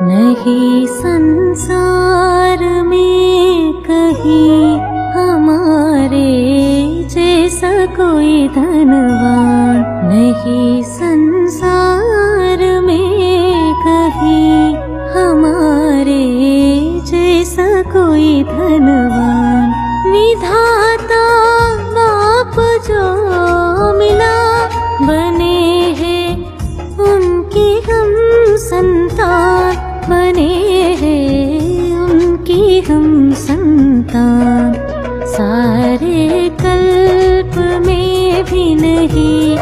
नहीं संसार में कहीं हमारे जैसा कोई धनवान। नहीं संसार में कहीं हमारे जैसा कोई धनवान। विधाता बाप जो मिला बने हैं उनकी हम संतान। बने हैं उनकी हम संतान। सारे कल्प में भी नहीं,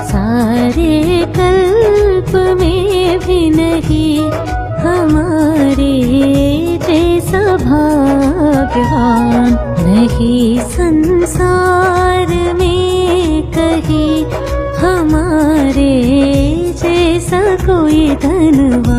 सारे कल्प में भी नहीं हमारे जैसा भाग्यवान। नहीं संसार में कहीं हमारे जैसा कोई धनवान।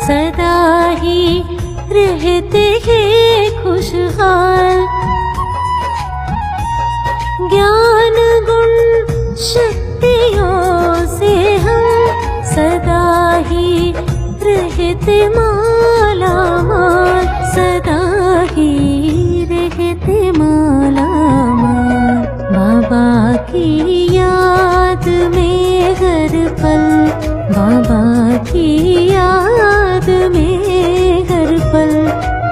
सदा ही रहते हैं खुशहाल। ज्ञान गुण शक्तियों से हम सदा ही रहते माला माल। सदा ही रहते माला माल। बाबा की याद में हर पल, बाबा की याद में हर पल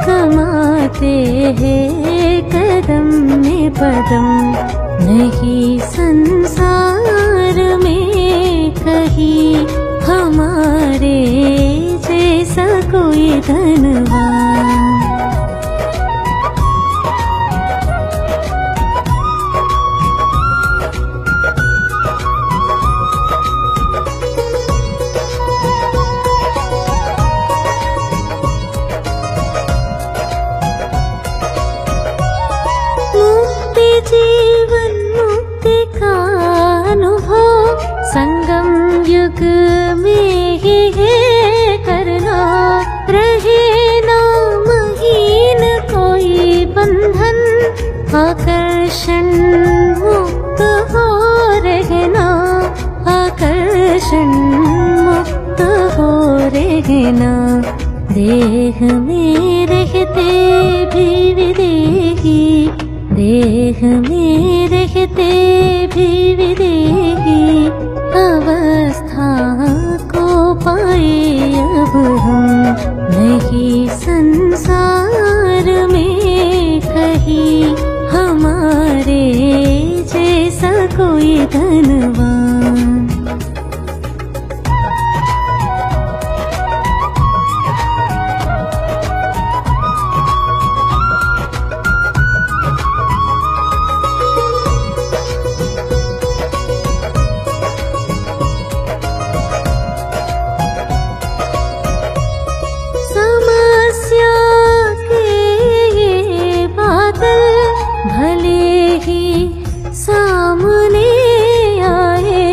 कमाते हैं कदम में कदम। नहीं संसार में कहीं हमारे जैसा कोई धनवान। जीवन मुक्ति का अनुभव संगम युग में ही है करना। रहे ना महीन कोई बंधन, आकर्षण मुक्त हो रहना। आकर्षण मुक्त हो रहना। देह में रहते भी विदेही, देह में रहते भी विदेही अवस्था को पाए अब हम। नहीं संसार में कहीं हमारे जैसा कोई धनवान। भले ही सामने आए,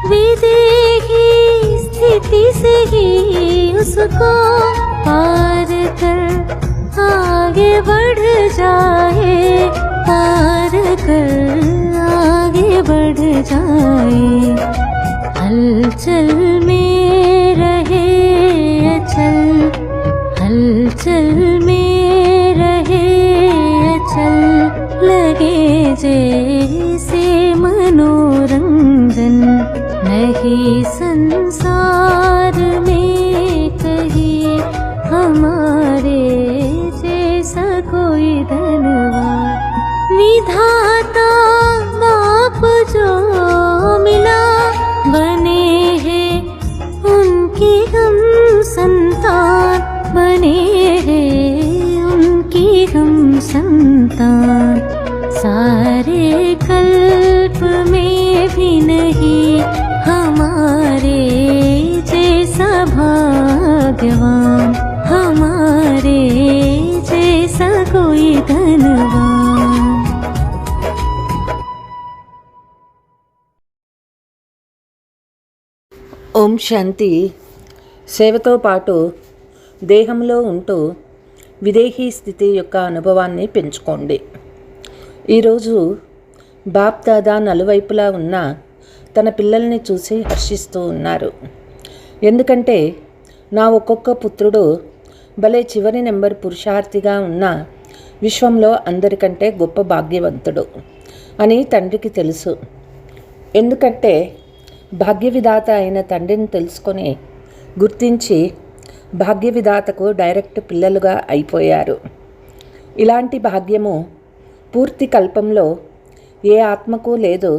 विदेही स्थिति से ही उसको पार कर आगे बढ़ जाए। पार कर आगे बढ़ जाए। हलचल में रहे अचल, हलचल में लगे जैसे मनोरंजन। नहीं संसार में कहीं हमारे जैसा कोई धनवान। विधाता बाप जो मिला बने हैं उनकी हम संतान। बने हैं उनकी हम संतान। सारे कल्प में भी नहीं हमारे जैसा भाग्यवान। हमारे శాంతి. సేవతో పాటు దేహంలో ఉంటూ విదేహీ స్థితి యొక్క అనుభవాన్ని పెంచుకోండి. ఈరోజు బాప్ దాదా నలువైపులా ఉన్న తన పిల్లల్ని చూసి హర్షిస్తూ ఉన్నారు. ఎందుకంటే నా ఒక్కొక్క పుత్రుడు భలే చివరి నెంబర్ పురుషార్థిగా ఉన్న విశ్వంలో అందరికంటే గొప్ప భాగ్యవంతుడు అని తండ్రికి తెలుసు. ఎందుకంటే భాగ్యవిధాత అయిన తండ్రిని తెలుసుకొని గుర్తించి భాగ్యవిధాతకు డైరెక్ట్ పిల్లలుగా అయిపోయారు. ఇలాంటి భాగ్యము పూర్తి కల్పంలో ఏ ఆత్మకు లేదు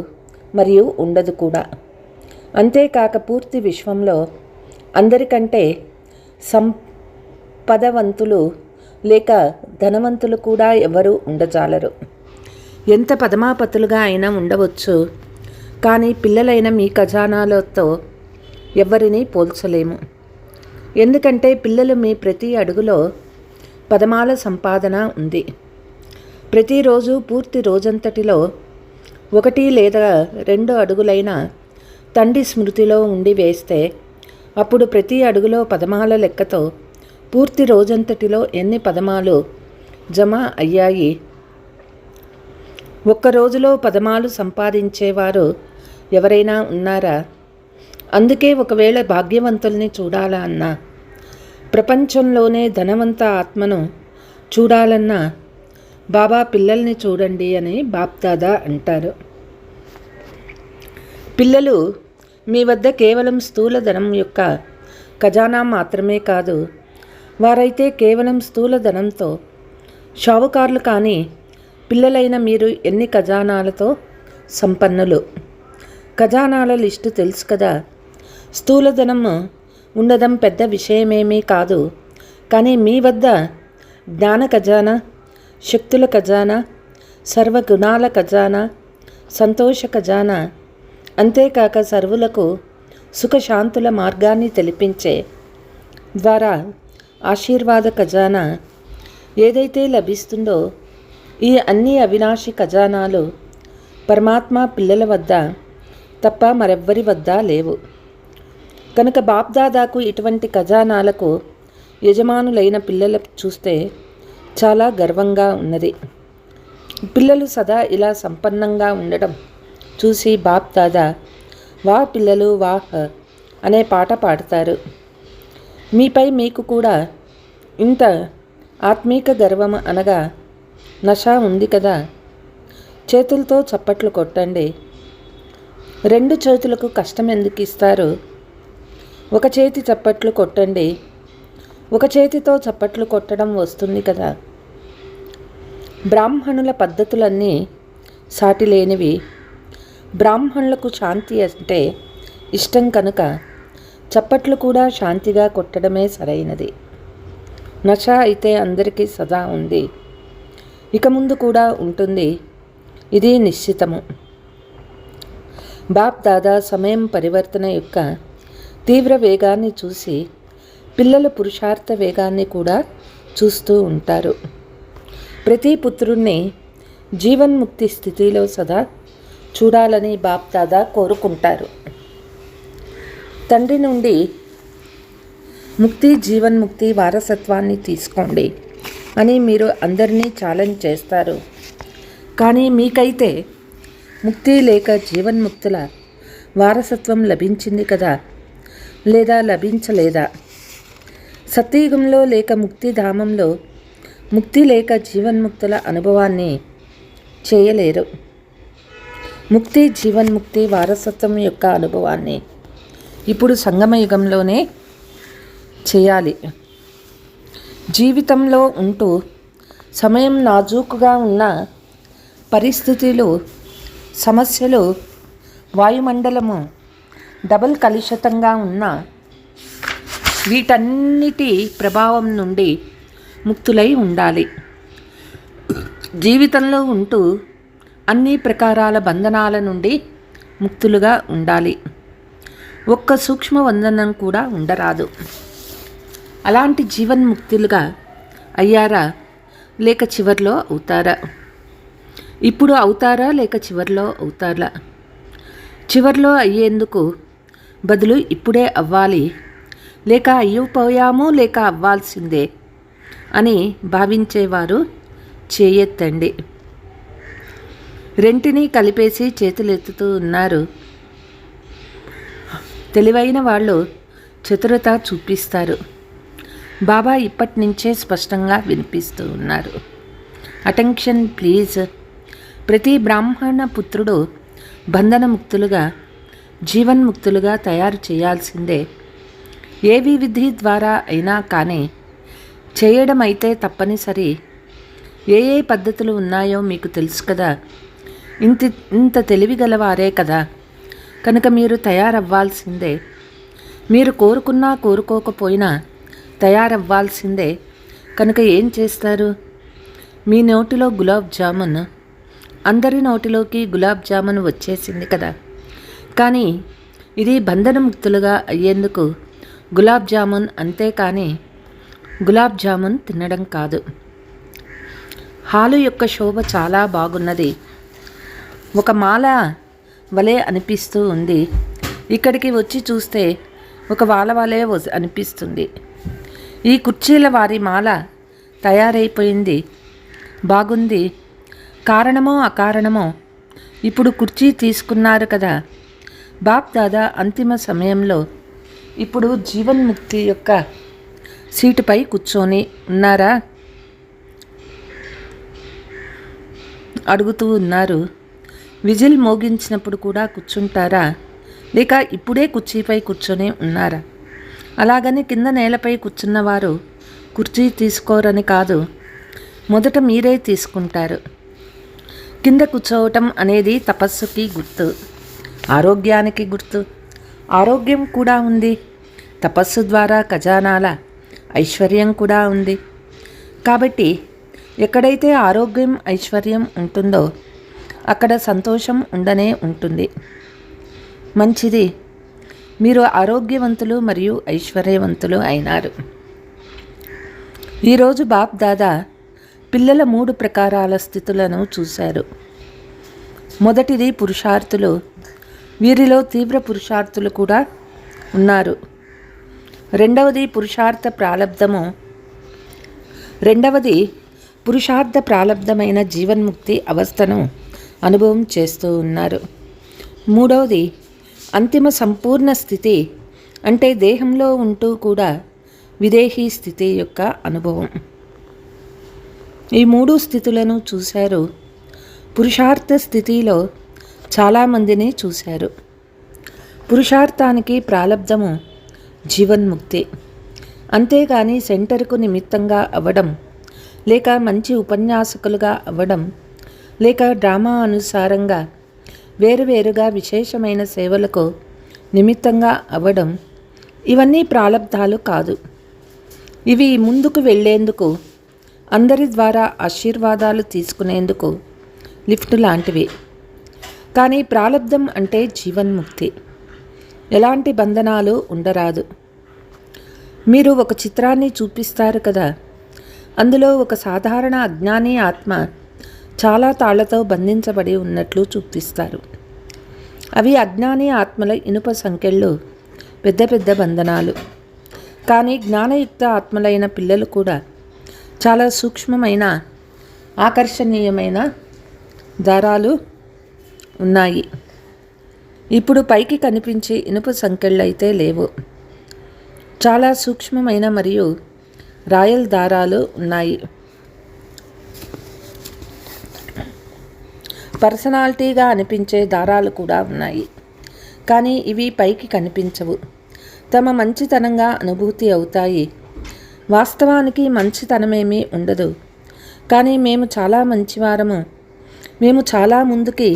మరియు ఉండదు కూడా. అంతేకాక పూర్తి విశ్వంలో అందరికంటే సంపదవంతులు లేక ధనవంతులు కూడా ఎవరు ఉండజాలరు. ఎంత పదమాపతులుగా అయినా ఉండవచ్చు, కానీ పిల్లలైన మీ ఖజానాలతో ఎవరిని పోల్చలేము. ఎందుకంటే పిల్లలు మీ ప్రతి అడుగులో పదమాల సంపాదన ఉంది. ప్రతిరోజు పూర్తి రోజంతటిలో 1 లేదా 2 అడుగులైన తండ్రి స్మృతిలో ఉండి వేస్తే అప్పుడు ప్రతి అడుగులో పదమాల లెక్కతో పూర్తి రోజంతటిలో ఎన్ని పదమాలు జమ అయ్యాయి. ఒక్క రోజులో పదమాలు సంపాదించేవారు ఎవరైనా ఉన్నారా? అందుకే ఒకవేళ భాగ్యవంతుల్ని చూడాలన్నా, ప్రపంచంలోనే ధనవంత ఆత్మను చూడాలన్నా బాబా పిల్లల్ని చూడండి అని బాప్దాదా అంటారు. పిల్లలు మీ వద్ద కేవలం స్థూల ధనం యొక్క ఖజానా మాత్రమే కాదు, వారైతే కేవలం స్థూల ధనంతో షావుకారులు. కానీ పిల్లలైన మీరు ఎన్ని ఖజానాలతో సంపన్నులు. ఖజానాల లిస్టు తెలుసు కదా. స్థూలధనం ఉండడం పెద్ద విషయమేమీ కాదు, కానీ మీ వద్ద జ్ఞాన ఖజానా, శక్తుల ఖజానా, సర్వగుణాల ఖజానా, సంతోష ఖజానా, అంతేకాక సర్వులకు సుఖశాంతుల మార్గాన్ని తెలిపించే ద్వారా ఆశీర్వాద ఖజానా ఏదైతే లభిస్తుందో, ఈ అన్ని అవినాశి ఖజానాలు పరమాత్మ పిల్లల వద్ద తప్ప మరెవ్వరి వద్ద లేవు. కనుక బాప్దాదాకు ఇటువంటి ఖజానాలకు యజమానులైన పిల్లలు చూస్తే చాలా గర్వంగా ఉన్నది. పిల్లలు సదా ఇలా సంపన్నంగా ఉండడం చూసి బాప్దాదా వా పిల్లలు వాహ్ అనే పాట పాడతారు. మీపై మీకు కూడా ఇంత ఆత్మీక గర్వం అనగా నష ఉంది కదా. చేతులతో చప్పట్లు కొట్టండి. 2 చేతులకు కష్టం ఎందుకు ఇస్తారు? ఒక చేతి చప్పట్లు కొట్టండి. ఒక చేతితో చప్పట్లు కొట్టడం వస్తుంది కదా. బ్రాహ్మణుల పద్ధతులన్నీ సాటిలేనివి. బ్రాహ్మణులకు శాంతి అంటే ఇష్టం కనుక చప్పట్లు కూడా శాంతిగా కొట్టడమే సరైనది. నష అయితే అందరికీ సదా ఉంది, ఇక ముందు కూడా ఉంటుంది. ఇది నిశ్చితము. బాప్ దాదా సమయం పరివర్తన యొక్క తీవ్ర వేగాన్ని చూసి పిల్లల పురుషార్థ వేగాన్ని కూడా చూస్తూ ఉంటారు. ప్రతి పుత్రుణ్ణి జీవన్ముక్తి స్థితిలో సదా చూడాలని బాప్ దాదా కోరుకుంటారు. తండ్రి నుండి ముక్తి, జీవన్ముక్తి వారసత్వాన్ని తీసుకోండి అని మీరు అందరినీ ఛాలెంజ్ చేస్తారు. కానీ మీకైతే ముక్తి లేక జీవన్ముక్తుల వారసత్వం లభించింది కదా, లేదా లభించలేదా? సత్యయుగంలో లేక ముక్తిధామంలో ముక్తి లేక జీవన్ముక్తుల అనుభవాన్ని చేయలేరు. ముక్తి, జీవన్ముక్తి వారసత్వం యొక్క అనుభవాన్ని ఇప్పుడు సంగమయుగంలోనే చేయాలి. జీవితంలో ఉంటూ సమయం నాజూకుగా ఉన్న పరిస్థితులు, సమస్యలు, వాయుమండలము డబల్ కలుషితంగా ఉన్న వీటన్నిటి ప్రభావం నుండి ముక్తులై ఉండాలి. జీవితంలో ఉంటూ అన్ని ప్రకారాల బంధనాల నుండి ముక్తులుగా ఉండాలి. ఒక్క సూక్ష్మ వందనం కూడా ఉండరాదు. అలాంటి జీవన్ముక్తులుగా అయ్యారా లేక చివర్లో అవుతారా? ఇప్పుడు అవుతారా లేక చివర్లో అవుతారా? చివర్లో అయ్యేందుకు బదులు ఇప్పుడే అవ్వాలి, లేక అయిపోయాము, లేక అవ్వాల్సిందే అని భావించేవారు చేయెత్తండి. రెంటిని కలిపేసి చేతులెత్తుతూ ఉన్నారు. తెలివైన వాళ్ళు చతురత చూపిస్తారు. బాబా ఇప్పటి నుంచే స్పష్టంగా వినిపిస్తూ ఉన్నారు. Attention please. ప్రతి బ్రాహ్మణ పుత్రుడు బంధనముక్తులుగా, జీవన్ముక్తులుగా తయారు చేయాల్సిందే. ఏ విధి ద్వారా అయినా కానీ చేయడం అయితే తప్పనిసరి. ఏ ఏ పద్ధతులు ఉన్నాయో మీకు తెలుసు కదా. ఇంత తెలివిగలవారే కదా, కనుక మీరు తయారవ్వాల్సిందే. మీరు కోరుకున్నా కోరుకోకపోయినా తయారవ్వాల్సిందే. కనుక ఏం చేస్తారు? మీ నోటిలో గులాబ్ జామున్, అందరి నోటిలోకి గులాబ్ జామున్ వచ్చేసింది కదా. కానీ ఇది బంధనముక్తులుగా అయ్యేందుకు గులాబ్ జామున్, అంతేకాని గులాబ్ జామున్ తినడం కాదు. హాలు యొక్క శోభ చాలా బాగున్నది. ఒక మాల వలె అనిపిస్తూ ఉంది. ఇక్కడికి వచ్చి చూస్తే ఒక వాల వలె అనిపిస్తుంది. ఈ కుర్చీల వారి మాల తయారైపోయింది, బాగుంది. కారణమో అకారణమో ఇప్పుడు కుర్చీ తీసుకున్నారు కదా. బాప్ దాదా అంతిమ సమయంలో ఇప్పుడు జీవన్ముక్తి యొక్క సీటుపై కూర్చొని ఉన్నారా అడుగుతూ ఉన్నారు. విజిల్ మోగించినప్పుడు కూడా కూర్చుంటారా, లేక ఇప్పుడే కుర్చీపై కూర్చొని ఉన్నారా? అలాగని కింద నేలపై కూర్చున్నవారు కుర్చీ తీసుకోరని కాదు, మొదట మీరే తీసుకుంటారు. కింద కూర్చోవటం అనేది తపస్సుకి గుర్తు, ఆరోగ్యానికి గుర్తు. ఆరోగ్యం కూడా ఉంది, తపస్సు ద్వారా ఖజానాల ఐశ్వర్యం కూడా ఉంది. కాబట్టి ఎక్కడైతే ఆరోగ్యం, ఐశ్వర్యం ఉంటుందో అక్కడ సంతోషం ఉండనే ఉంటుంది. మంచిది, మీరు ఆరోగ్యవంతులు మరియు ఐశ్వర్యవంతులు అయినారు. ఈరోజు బాప్ దాదా పిల్లల 3 ప్రకారాల స్థితులను చూశారు. మొదటిది పురుషార్థులు. వీరిలో తీవ్ర పురుషార్థులు కూడా ఉన్నారు. రెండవది పురుషార్థ ప్రాలబ్ధమైన జీవన్ముక్తి అవస్థను అనుభవం చేస్తూ ఉన్నారు. మూడవది అంతిమ సంపూర్ణ స్థితి, అంటే దేహంలో ఉంటూ కూడా విదేహీ స్థితి యొక్క అనుభవం. ఈ 3 స్థితులను చూశారు. పురుషార్థ స్థితిలో చాలామందిని చూశారు. పురుషార్థానికి ప్రాలబ్ధము జీవన్ముక్తి. అంతేగాని సెంటర్కు నిమిత్తంగా అవ్వడం, లేక మంచి ఉపన్యాసకులుగా అవ్వడం, లేక డ్రామా అనుసారంగా వేరువేరుగా విశేషమైన సేవలకు నిమిత్తంగా అవ్వడం, ఇవన్నీ ప్రాలబ్ధాలు కాదు. ఇవి ముందుకు వెళ్ళేందుకు, అందరి ద్వారా ఆశీర్వాదాలు తీసుకునేందుకు లిఫ్ట్ లాంటివి. కానీ ప్రాలబ్ధం అంటే జీవన్ముక్తి. ఎలాంటి బంధనాలు ఉండరాదు. మీరు ఒక చిత్రాన్ని చూపిస్తారు కదా, అందులో ఒక సాధారణ అజ్ఞాని ఆత్మ చాలా తాళ్లతో బంధించబడి ఉన్నట్లు చూపిస్తారు. అవి అజ్ఞాని ఆత్మల ఇనుప సంకెళ్ళు, పెద్ద పెద్ద బంధనాలు. కానీ జ్ఞానయుక్త ఆత్మలైన పిల్లలు కూడా చాలా సూక్ష్మమైన, ఆకర్షణీయమైన దారాలు ఉన్నాయి. ఇప్పుడు పైకి కనిపించే ఇనుప సంకెళ్ళైతే లేవు. చాలా సూక్ష్మమైన మరియు రాయల్ దారాలు ఉన్నాయి. పర్సనాలిటీగా అనిపించే దారాలు కూడా ఉన్నాయి. కానీ ఇవి పైకి కనిపించవు. తమ మంచితనంగా అనుభూతి అవుతాయి. వాస్తవానికి మంచితనమేమీ ఉండదు. కానీ మేము చాలా మంచివారము, మేము చాలా ముందుకి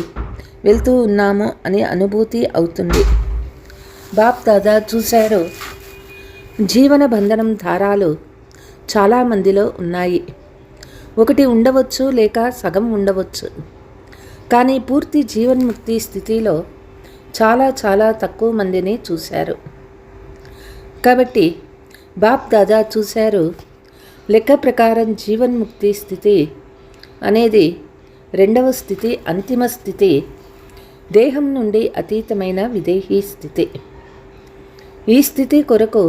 వెళ్తూ ఉన్నాము అని అనుభూతి అవుతుంది. బాప్ దాదా చూశారు, జీవన బంధనం దారాలు చాలామందిలో ఉన్నాయి. ఒకటి ఉండవచ్చు, లేక సగం ఉండవచ్చు. కానీ పూర్తి జీవన్ముక్తి స్థితిలో చాలా చాలా తక్కువ మందిని చూశారు. కాబట్టి బాప్ దాదా చూశారు, లెక్క ప్రకారం జీవన్ముక్తి స్థితి అనేది 2వ స్థితి, అంతిమ స్థితి, దేహం నుండి అతీతమైన విదేహీ స్థితి. ఈ స్థితి కొరకు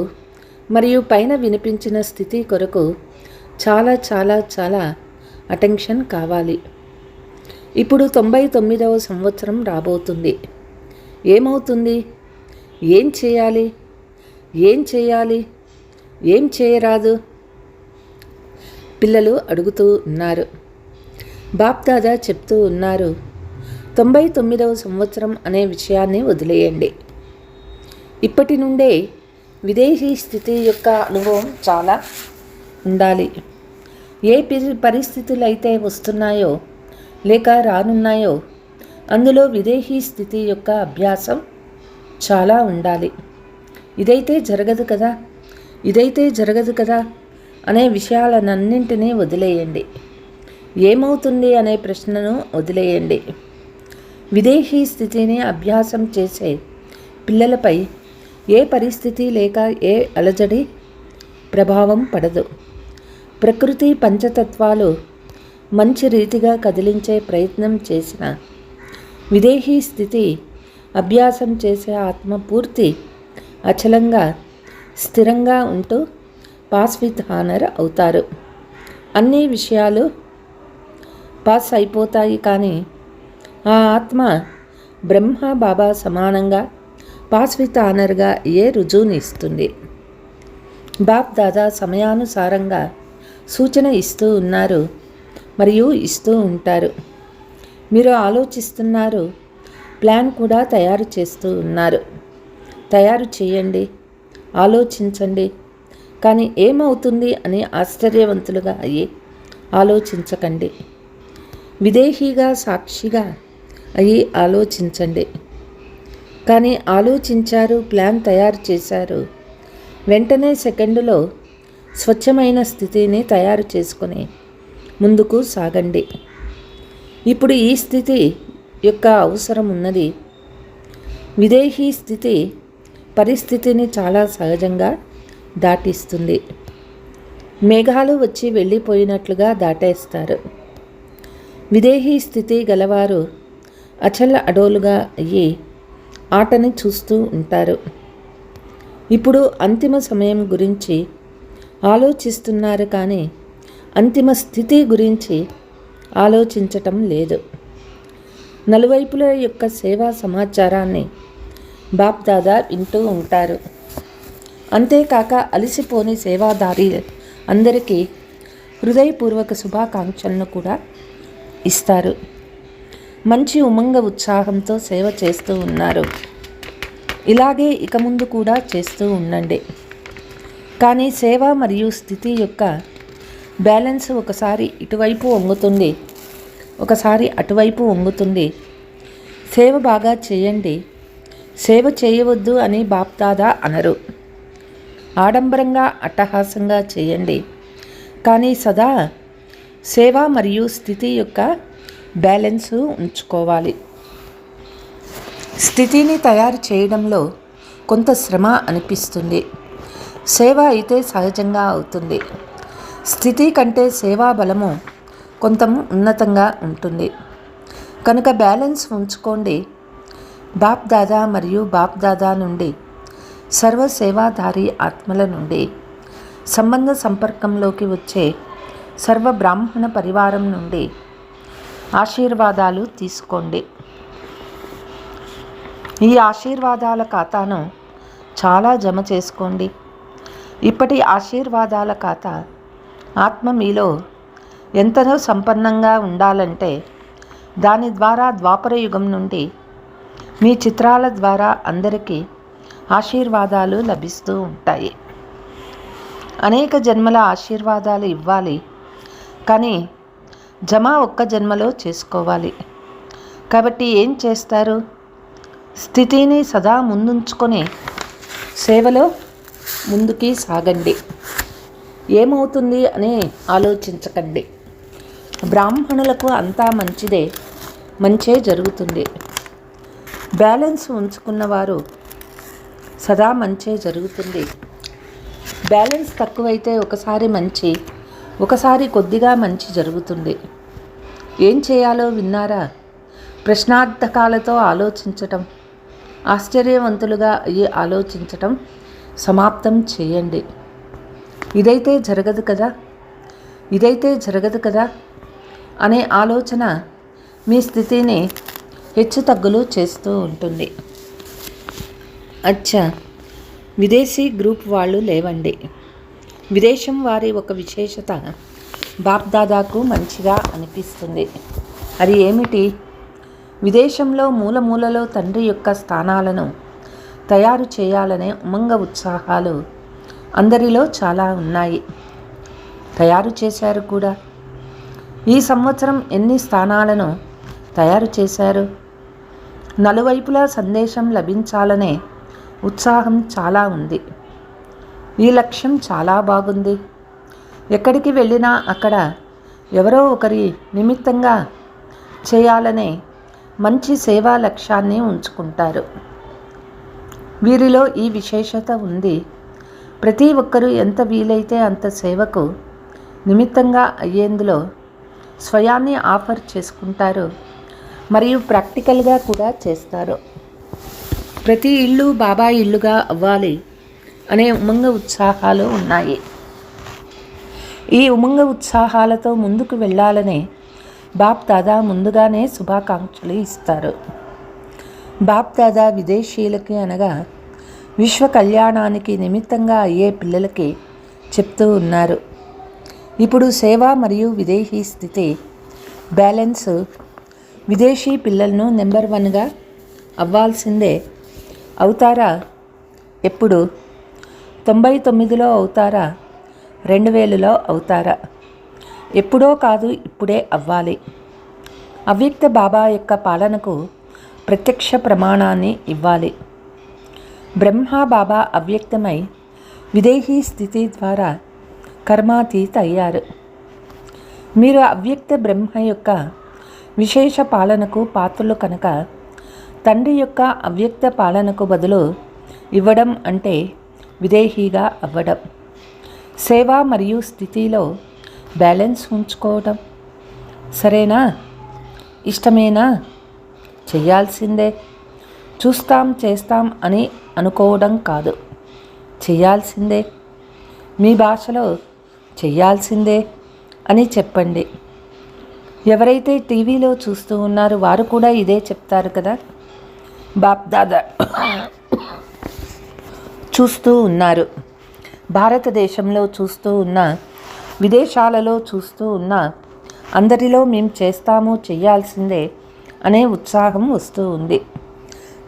మరియు పైన వినిపించిన స్థితి కొరకు చాలా చాలా చాలా అటెన్షన్ కావాలి. ఇప్పుడు 99వ సంవత్సరం రాబోతుంది. ఏమవుతుంది? ఏం చేయాలి? ఏం చేయాలి? ఏం చేయరాదు? పిల్లలు అడుగుతూ ఉన్నారు. బాప్దాదా చెప్తూ ఉన్నారు, 99వ సంవత్సరం అనే విషయాన్ని వదిలేయండి. ఇప్పటి నుండే విదేశీ స్థితి యొక్క అనుభవం చాలా ఉండాలి. ఏ పరిస్థితులు అయితే వస్తున్నాయో లేక రానున్నాయో అందులో విదేశీ స్థితి యొక్క అభ్యాసం చాలా ఉండాలి. ఇదైతే జరగదు కదా, ఇదైతే జరగదు కదా అనే విషయాలన్నింటినీ వదిలేయండి. ఏమవుతుంది అనే ప్రశ్నను వదిలేయండి. విదేశీ స్థితిని అభ్యాసం చేసే పిల్లలపై ఏ పరిస్థితి లేక ఏ అలజడి ప్రభావం పడదు. ప్రకృతి పంచతత్వాలు మంచి రీతిగా కదిలించే ప్రయత్నం చేసిన విదేశీ స్థితి అభ్యాసం చేసే ఆత్మ పూర్తి అచలంగా స్థిరంగా ఉంటూ పాస్ విత్ హానర్ అవుతారు. అన్ని విషయాలు పాస్ అయిపోతాయి, కానీ ఆ ఆత్మ బ్రహ్మ బాబా సమానంగా పాస్ విత్ హానర్గా ఏ రుజువుని ఇస్తుంది. బాప్ దాదా సమయానుసారంగా సూచన ఇస్తూ ఉన్నారు మరియు ఇస్తూ ఉంటారు. మీరు ఆలోచిస్తున్నారు, ప్లాన్ కూడా తయారు చేస్తూ ఉన్నారు. తయారు చేయండి, ఆలోచించండి, కానీ ఏమవుతుంది అని ఆశ్చర్యవంతులుగా అయ్యి ఆలోచించకండి. విదేశీగా సాక్షిగా అయ్యి ఆలోచించండి. కానీ ఆలోచించారు, ప్లాన్ తయారు చేశారు, వెంటనే సెకండులో స్వచ్ఛమైన స్థితిని తయారు చేసుకొని ముందుకు సాగండి. ఇప్పుడు ఈ స్థితి యొక్క అవసరం ఉన్నది. విదేశీ స్థితి పరిస్థితిని చాలా సహజంగా దాటిస్తుంది. మేఘాలు వచ్చి వెళ్ళిపోయినట్లుగా దాటేస్తారు. విదేశీ స్థితి గలవారు అచల అడోలుగా అయ్యి ఆటని చూస్తూ ఉంటారు. ఇప్పుడు అంతిమ సమయం గురించి ఆలోచిస్తున్నారు, కానీ అంతిమ స్థితి గురించి ఆలోచించటం లేదు. నలువైపుల యొక్క సేవా సమాచారాన్ని బాప్ దాదా వింటూ ఉంటారు. అంతేకాక అలసిపోని సేవాదారి అందరికీ హృదయపూర్వక శుభాకాంక్షలను కూడా ఇస్తారు. మంచి ఉమంగ ఉత్సాహంతో సేవ చేస్తూ ఉన్నారు. ఇలాగే ఇక ముందు కూడా చేస్తూ ఉండండి. కానీ సేవ మరియు స్థితి యొక్క బ్యాలెన్స్ ఒకసారి ఇటువైపు వంగుతుంది, ఒకసారి అటువైపు వంగుతుంది. సేవ బాగా చేయండి, సేవ చేయవద్దు అని బాప్దాదా అనరు. ఆడంబరంగా అట్టహాసంగా చేయండి, కానీ సదా సేవ మరియు స్థితి యొక్క బ్యాలెన్సు ఉంచుకోవాలి. స్థితిని తయారు చేయడంలో కొంత శ్రమ అనిపిస్తుంది. సేవ అయితే సహజంగా అవుతుంది. స్థితి కంటే సేవా బలము కొంత ఉన్నతంగా ఉంటుంది. కనుక బ్యాలెన్స్ ఉంచుకోండి. బాప్ దాదా మరియు బాప్ దాదా నుండి సర్వ సేవాధారి ఆత్మల నుండి సంబంధ సంపర్కంలోకి వచ్చే సర్వ బ్రాహ్మణ పరివారం నుండి ఆశీర్వాదాలు తీసుకోండి. ఈ ఆశీర్వాదాల ఖాతాను చాలా జమ చేసుకోండి. ఇప్పటి ఆశీర్వాదాల ఖాతా ఆత్మ మీలో ఎంతనో సంపన్నంగా ఉండాలంటే దాని ద్వారా ద్వాపర యుగం నుండి మీ చిత్రాల ద్వారా అందరికీ ఆశీర్వాదాలు లభిస్తూ ఉంటాయి. అనేక జన్మల ఆశీర్వాదాలు ఇవ్వాలి, కానీ జమ ఒక్క జన్మలో చేసుకోవాలి. కాబట్టి ఏం చేస్తారు? స్థితిని సదా ముందుంచుకొని సేవలో ముందుకి సాగండి. ఏమవుతుంది అని ఆలోచించకండి. బ్రాహ్మణులకు అంతా మంచిదే, మంచే జరుగుతుంది. బ్యాలెన్స్ ఉంచుకున్నవారు సదా మంచే జరుగుతుంది. బ్యాలెన్స్ తక్కువైతే ఒకసారి మంచి, ఒకసారి కొద్దిగా మంచి జరుగుతుంది. ఏం చేయాలో విన్నారా? ప్రశ్నార్థకాలతో ఆలోచించటం, ఆశ్చర్యవంతులుగా అయ్యి ఆలోచించటం సమాప్తం చేయండి. ఇదైతే జరగదు కదా అనే ఆలోచన మీ స్థితిని హెచ్చుతగ్గులు చేస్తూ ఉంటుంది. అచ్చా, విదేశీ గ్రూప్ వాళ్ళు లేవండి. విదేశం వారి ఒక విశేషత బాప్దాదాకు మంచిగా అనిపిస్తుంది. అది ఏమిటి? విదేశంలో మూలలో తండ్రి యొక్క స్థానాలను తయారు చేయాలనే ఉమంగ ఉత్సాహాలు అందరిలో చాలా ఉన్నాయి. తయారు చేశారు కూడా. ఈ సంవత్సరం ఎన్ని స్థానాలను తయారు చేశారు? నలువైపులా సందేశం లభించాలనే ఉత్సాహం చాలా ఉంది. ఈ లక్ష్యం చాలా బాగుంది. ఎక్కడికి వెళ్ళినా అక్కడ ఎవరో ఒకరి నిమిత్తంగా చేయాలనే మంచి సేవా లక్ష్యాన్ని ఉంచుకుంటారు. వీరిలో ఈ విశేషత ఉంది. ప్రతి ఒక్కరూ ఎంత వీలైతే అంత సేవకు నిమిత్తంగా అయ్యేందులో స్వయాన్ని ఆఫర్ చేసుకుంటారు మరియు ప్రాక్టికల్గా కూడా చేస్తారు. ప్రతి ఇల్లు బాబా ఇల్లుగా అవ్వాలి అనే ఉమంగ ఉత్సాహాలు ఉన్నాయి. ఈ ఉమంగ ఉత్సాహాలతో ముందుకు వెళ్ళాలనే బాప్ దాదా ముందుగానే శుభాకాంక్షలు ఇస్తారు. బాప్ దాదా విదేశీయులకి అనగా విశ్వ కళ్యాణానికి నిమిత్తంగా అయ్యే పిల్లలకి చెప్తూ ఉన్నారు. ఇప్పుడు సేవ మరియు విదేశీ స్థితి బ్యాలెన్స్. విదేశీ పిల్లలను నెంబర్ 1గా అవ్వాల్సిందే. అవుతారా? ఎప్పుడు? 99లో అవుతారా? 2000లో అవుతారా? ఎప్పుడో కాదు, ఇప్పుడే అవ్వాలి. అవ్యక్త బాబా యొక్క పాలనకు ప్రత్యక్ష ప్రమాణాన్ని ఇవ్వాలి. బ్రహ్మ బాబా అవ్యక్తమై విదేహీ స్థితి ద్వారా కర్మాతీత అయ్యారు. మీరు అవ్యక్త బ్రహ్మ యొక్క విశేష పాలనకు పాత్రలు కనుక తండ్రి యొక్క అవ్యక్త పాలనకు బదులు ఇవ్వడం అంటే విదేహీగా అవ్వడం. సేవ మరియు స్థితిలో బ్యాలెన్స్ ఉంచుకోవడం. సరేనా? ఇష్టమేనా? చెయ్యాల్సిందే. చూస్తాం చేస్తాం అని అనుకోవడం కాదు, చెయ్యాల్సిందే. మీ భాషలో చెయ్యాల్సిందే అని చెప్పండి. ఎవరైతే టీవీలో చూస్తూ ఉన్నారో వారు కూడా ఇదే చెప్తారు కదా. బాప్ దాదా చూస్తూ ఉన్నారు. భారతదేశంలో చూస్తూ ఉన్న, విదేశాలలో చూస్తూ ఉన్న అందరిలో మేము చేస్తాము, చెయ్యాల్సిందే అనే ఉత్సాహం వస్తూ ఉంది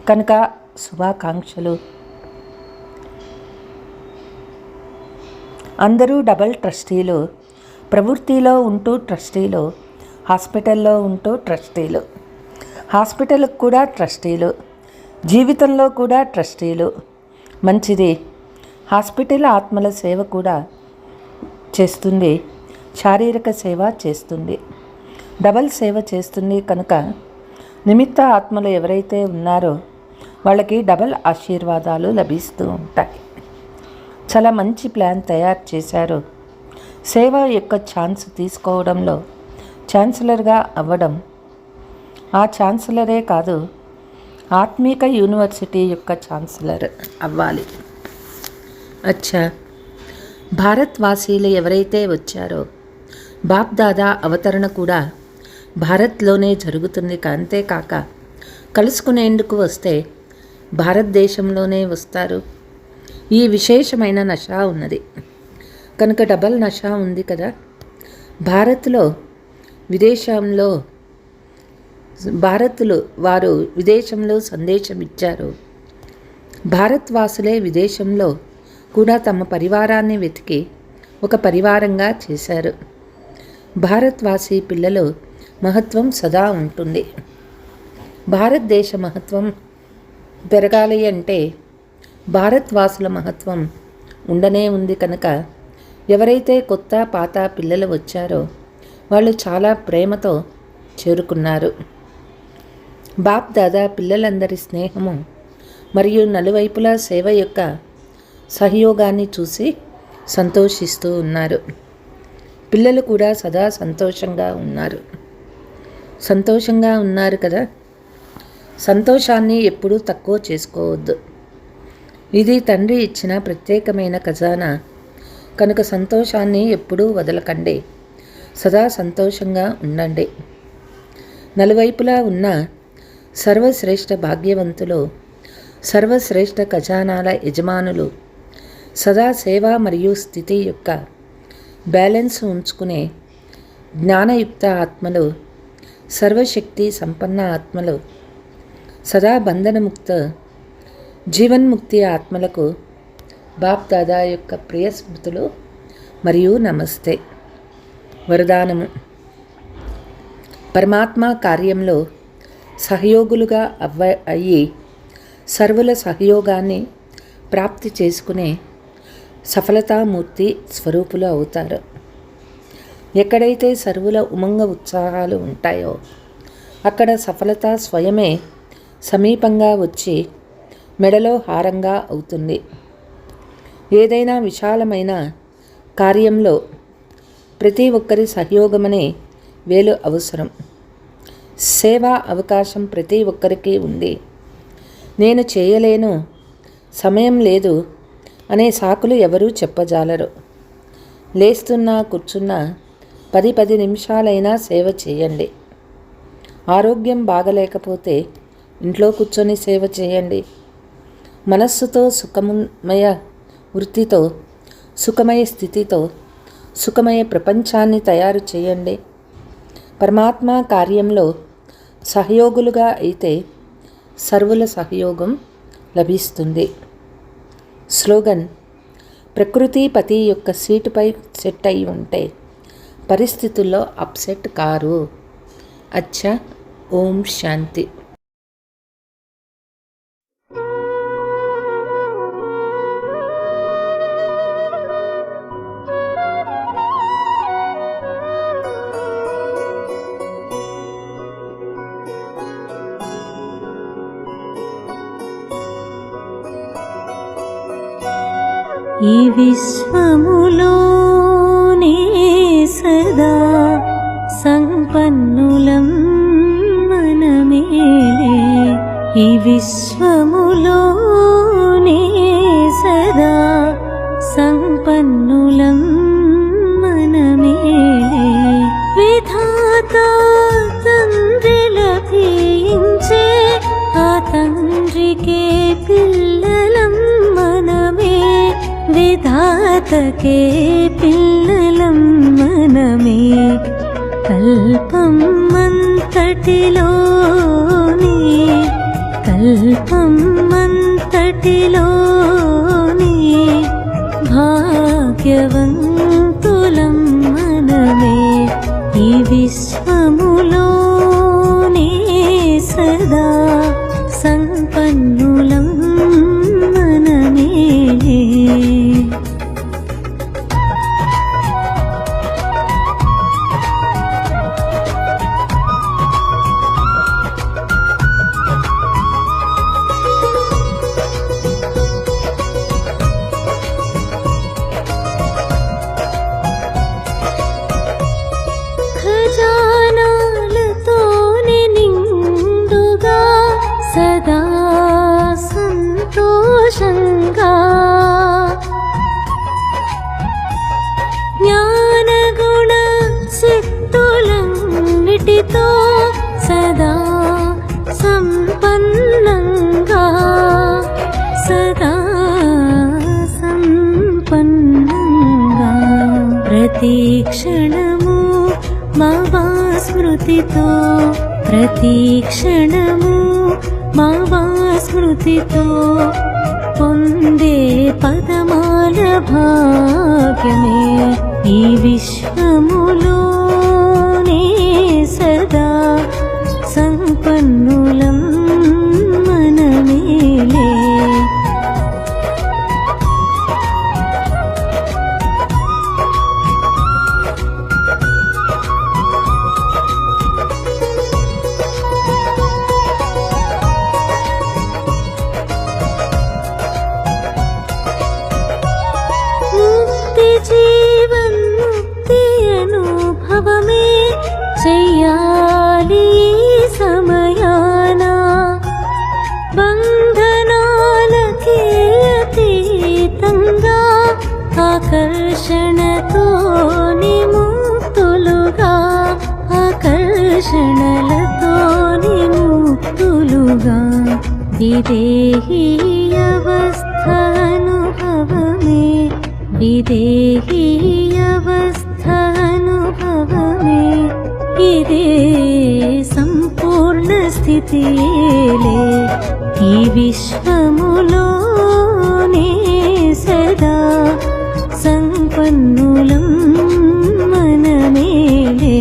కనుక శుభాకాంక్షలు. అందరూ డబల్ ట్రస్టీలు. ప్రవృత్తిలో ఉంటూ ట్రస్టీలు, హాస్పిటల్లో ఉంటూ ట్రస్టీలు, హాస్పిటల్కి కూడా ట్రస్టీలు, జీవితంలో కూడా ట్రస్టీలు. మంచిది. హాస్పిటల్ ఆత్మల సేవ కూడా చేస్తుంది, శారీరక సేవ చేస్తుంది, డబల్ సేవ చేస్తుంది కనుక నిమిత్త ఆత్మలు ఎవరైతే ఉన్నారో వాళ్ళకి డబల్ ఆశీర్వాదాలు లభిస్తూ ఉంటాయి. చాలా మంచి ప్లాన్ తయారు చేశారు. సేవ యొక్క ఛాన్స్ తీసుకోవడంలో ఛాన్సలర్గా అవ్వడం. ఆ ఛాన్సలరే కాదు, ఆత్మీక యూనివర్సిటీ యొక్క ఛాన్సలర్ అవ్వాలి. అచ్చా, భారత్వాసీలు ఎవరైతే వచ్చారో బాప్ దాదా అవతరణ కూడా భారత్లోనే జరుగుతుంది. అంతేకాక కలుసుకునేందుకు వస్తే భారతదేశంలోనే వస్తారు. ఈ విశేషమైన నష ఉన్నది కనుక డబల్ నష ఉంది కదా. భారత్లో విదేశంలో భారత్లు వారు విదేశంలో సందేశం ఇచ్చారు. భారత్వాసులే విదేశంలో కూడా తమ పరివారాన్ని వెతికి ఒక పరివారంగా చేశారు. భారత్వాసీ పిల్లలు మహత్వం సదా ఉంటుంది. భారతదేశ మహత్వం పెరగాలి అంటే భారత్వాసుల మహత్వం ఉండనే ఉంది కనుక ఎవరైతే కొత్త పాత పిల్లలు వచ్చారో వాళ్ళు చాలా ప్రేమతో చేరుకున్నారు. బాప్ దాదా పిల్లలందరి స్నేహము మరియు నలువైపులా సేవ యొక్క సహయోగాన్ని చూసి సంతోషిస్తూ ఉన్నారు. పిల్లలు కూడా సదా సంతోషంగా ఉన్నారు కదా. సంతోషాన్ని ఎప్పుడూ తక్కువ చేసుకోవద్దు. ఇది తండ్రి ఇచ్చిన ప్రత్యేకమైన ఖజానా కనుక సంతోషాన్ని ఎప్పుడూ వదలకండి. సదా సంతోషంగా ఉండండి. నలువైపులా ఉన్న సర్వశ్రేష్ఠ భాగ్యవంతులు, సర్వశ్రేష్ఠ ఖజానాల యజమానులు, సదా సేవ మరియు స్థితి యొక్క బ్యాలెన్స్ ఉంచుకునే జ్ఞానయుక్త ఆత్మలు, సర్వశక్తి సంపన్న ఆత్మలు, సదా బంధనముక్త జీవన్ముక్తి ఆత్మలకు బాప్ దాదా యొక్క ప్రియ స్మృతులు మరియు నమస్తే. వరదానము. పరమాత్మ కార్యంలో సహయోగులుగా అయ్యి సర్వుల సహయోగాన్ని ప్రాప్తి చేసుకునే సఫలతామూర్తి స్వరూపులు అవుతారు. ఎక్కడైతే సర్వుల ఉమంగ ఉత్సాహాలు ఉంటాయో అక్కడ సఫలత స్వయమే సమీపంగా వచ్చి మెడలో హారంగా అవుతుంది. ఏదైనా విశాలమైన కార్యంలో ప్రతి ఒక్కరి సహయోగమనే వేలు అవసరం. సేవా అవకాశం ప్రతి ఒక్కరికి ఉంది. నేను చేయలేను, సమయం లేదు అనే సాకులు ఎవరూ చెప్పజాలరు. లేస్తున్నా కూర్చున్నా 10 నిమిషాలైనా సేవ చేయండి. ఆరోగ్యం బాగలేకపోతే ఇంట్లో కూర్చొని సేవ చేయండి. మనస్సుతో సుఖమయ వృత్తితో, సుఖమయ స్థితితో సుఖమయ ప్రపంచాన్ని తయారు చేయండి. పరమాత్మ కార్యంలో సహయోగులుగా అయితే సర్వుల సహయోగం లభిస్తుంది. స్లోగన్. ప్రకృతి పతి యొక్క సీటుపై సెట్ అయి ఉంటే పరిస్థితుల్లో అప్సెట్ కారు. అచ్చా. ఓం శాంతి. ఈ విశ్వములోనే సదా సంపన్నులం మనమేలే. ఈ విశ్వములోనే సదా సంపన్నులం మనమేలే. విధాత తండ్రి లభించే ఆ తండ్రికే పిల్లలం మనమే. విధాతకే పిల్లలం మనమే. కల్పం అంతటిలోని భాగ్యవంతులం మనమే. ఈ విశ్వములోనే సదా సంపన్నులం మనమేలే. ఖజానాలతోనే నిండుగా సదా సంతోషంగా జ్ఞానగుణ సిద్ధులన్నిటితో సదా సంపన్నంగా సదా సంపన్నంగా ప్రతి క్షణము మావా స్మృతితో ప్రతి క్షణము మావా స్మృతితో పొందే పదమాల భాగ్యమే. ఈ విశ్వములోనే సదా సంపన్నులం మనమేలే. ముక్తి జీవన్ముక్తి అనుభవమే చెయ్యాలి సమయాన. బంధనాలకే ఆకర్షణతో నిముక్తులుగా ఆకర్షణలతో నిముక్తులుగా విదేహీ అవస్థ అనుభవమే విదేహీ అవస్థ అనుభవమే ఇదే సంపూర్ణ స్థితియేలే ఈ విశ్వములోనే సదా సంపన్నులం మనమేలే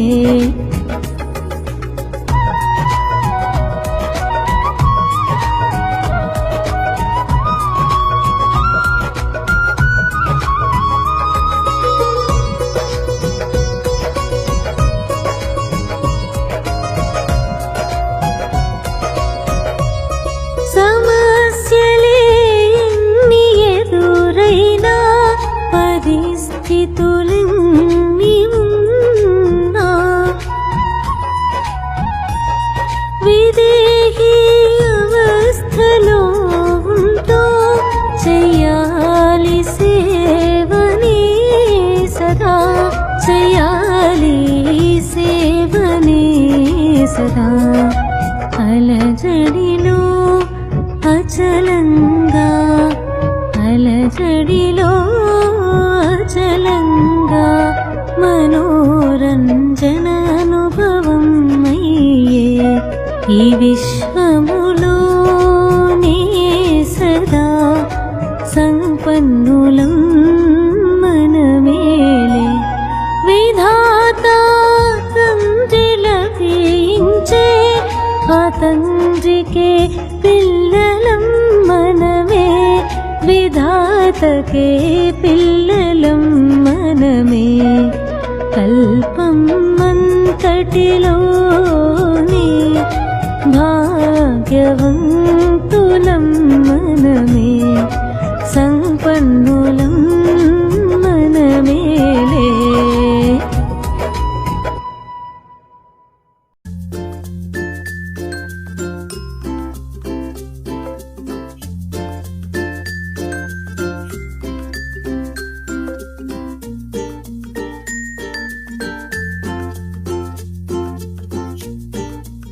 సమస్యలే ఎన్ని ఎదురైనా పరిస్థితులెన్ని ఉన్నా విదేహీ అవస్థలో ఉంటూ చెయ్యాలి సేవనే సదా చెయ్యాలి సేవనే సదా అలజడిలో అచలంగా అలజడిలో అచలంగా మనోరంజన అనుభవం అయ్యే ఈ విశ్వములోనే సదా సంపన్నులం మనమేలే విధాత తండ్రి లభించే ఆ తండ్రికే పిల్లలం మనమే విధాతకే పిల్లలం మనమే కల్పం అంతటిలోనే భాగ్యవంతులం మనమే